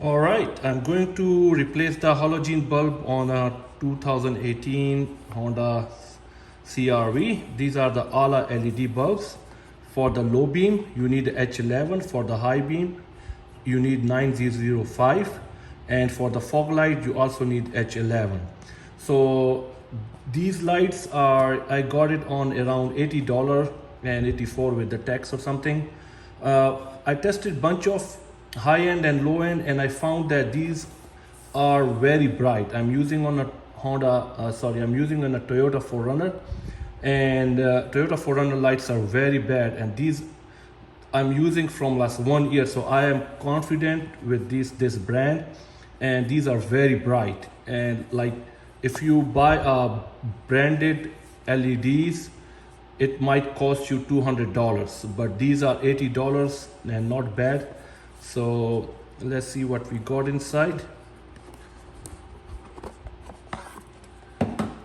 All right, I'm going to replace the halogen bulb on a 2018 Honda CRV. These are the Alla LED bulbs. For the low beam, you need H11. For the high beam, you need 9005. And for the fog light, you also need H11. So these lights are, I got it on around $80 and 84 with the tax or something. I tested bunch of high end and low end, and I found that these are very bright. I'm using on a I'm using on a Toyota 4Runner, and Toyota 4Runner lights are very bad, and these I'm using from last 1 year, so I am confident with this brand, and these are very bright. And like, if you buy a branded LEDs, it might cost you $200, but these are $80 and not bad. So let's see what we got inside.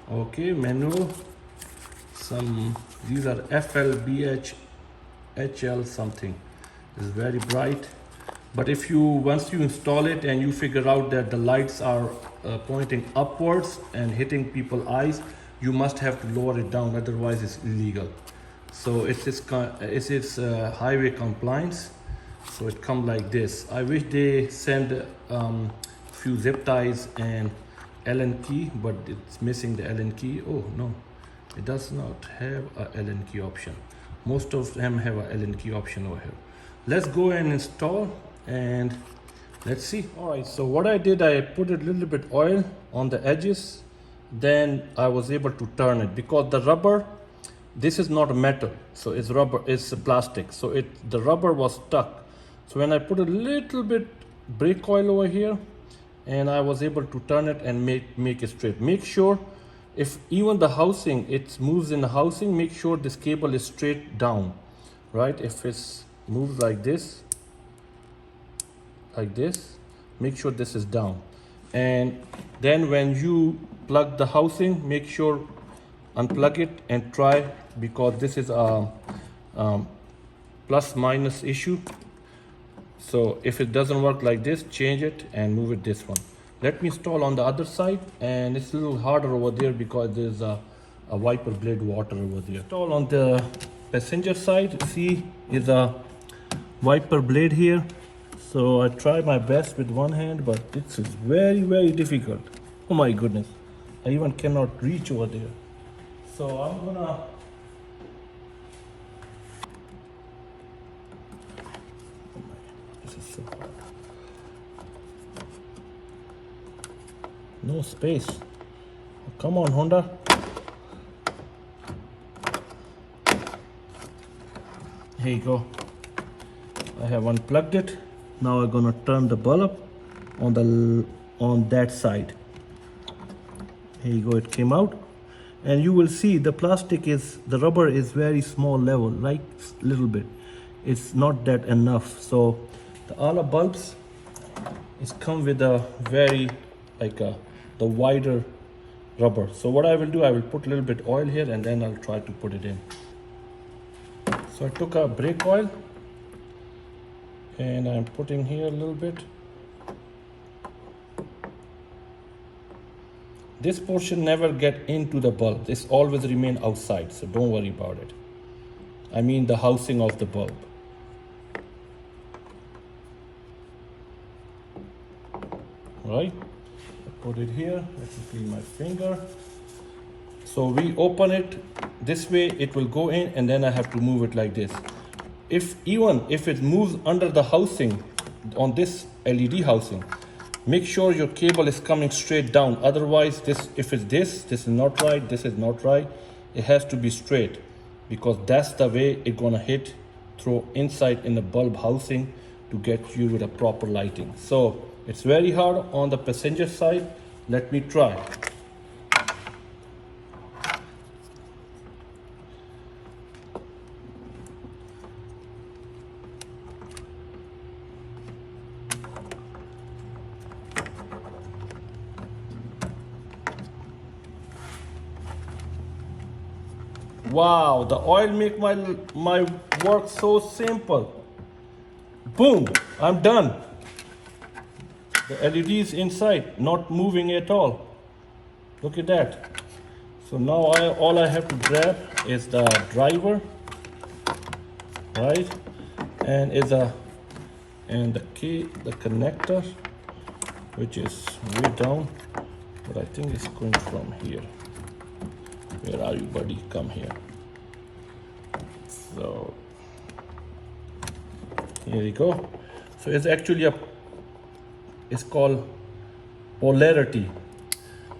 Okay, manual. These are FLBH HL something. It's very bright. But if once you install it and you figure out that the lights are pointing upwards and hitting people's eyes, you must have to lower it down, otherwise it's illegal. So it's highway compliance. So it comes like this. I wish they send few zip ties and Allen key, but it's missing the Allen key. Oh no, it does not have a Allen key option. Most of them have a Allen key option over here. Let's go and install and let's see. All right, so what I did, I put a little bit oil on the edges, then I was able to turn it because the rubber, this is not metal, so it's rubber, it's plastic, so the rubber was stuck. So when I put a little bit brake oil over here, and I was able to turn it and make it straight. Make sure, if even the housing, it moves in the housing, make sure this cable is straight down, right? If it's moves like this, make sure this is down. And then when you plug the housing, make sure unplug it and try, because this is a plus minus issue. So if it doesn't work like this, change it and move it this one. Let me install on the other side, and it's a little harder over there because there's a wiper blade water over there. Install on the passenger side. See, is a wiper blade here. So I try my best with one hand, but this is very, very difficult. Oh my goodness, I even cannot reach over there. So I'm gonna no space. Come on, Honda. Here you go. I have unplugged it. Now I'm gonna turn the bulb on that side. Here you go, it came out. And you will see the rubber is very small level, like little bit. It's not that enough. So the Alla bulbs come with a very the wider rubber. So what I will do, I will put a little bit oil here and then I'll try to put it in. So I took a brake oil and I'm putting here a little bit. This portion never get into the bulb. This always remain outside, so don't worry about it. I mean the housing of the bulb. Right? Put it here. Let me clean my finger. So we open it this way, it will go in, and then I have to move it like this. Even if it moves under the housing on this LED housing, make sure your cable is coming straight down. Otherwise, if it's this is not right, this is not right. It has to be straight, because that's the way it's gonna hit through inside in the bulb housing to get you with a proper lighting. So it's very hard on the passenger side. Let me try. Wow, the oil make my work so simple. Boom, I'm done. The LED is inside, not moving at all. Look at that. So now all I have to grab is the driver, right? And the key, the connector, which is way down, but I think it's going from here. Where are you, buddy? Come here. So here we go. So it's actually it's called polarity.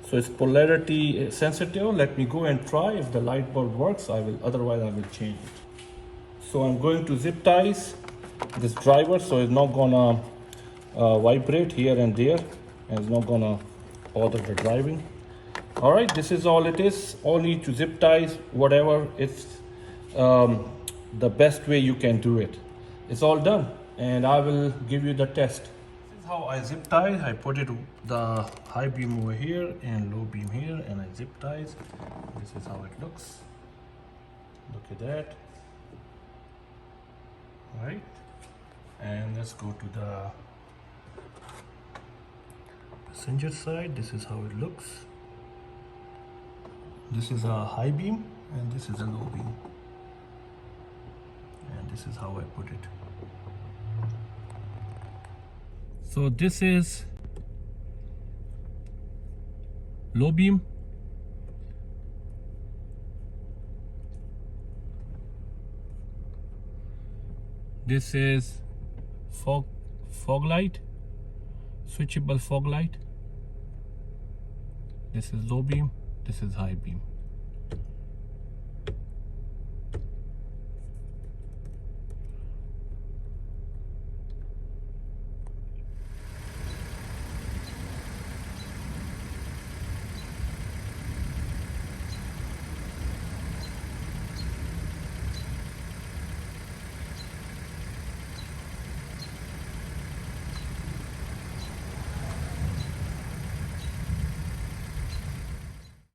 So it's polarity sensitive. Let me go and try. If the light bulb works, I will. Otherwise, I will change it. So I'm going to zip ties this driver, so it's not gonna vibrate here and there, and it's not gonna bother the driving. All right, this is all it is. All need to zip ties, whatever. It's the best way you can do it. It's all done, and I will give you the test. This is how I zip tie. I put it the high beam over here and low beam here, and I zip ties. This is how it looks. Look at that. All right, and let's go to the passenger side. This is how it looks. This is a high beam and this is a low beam, and this is how I put it. So this is low beam, this is fog light, switchable fog light. This is low beam, this is high beam.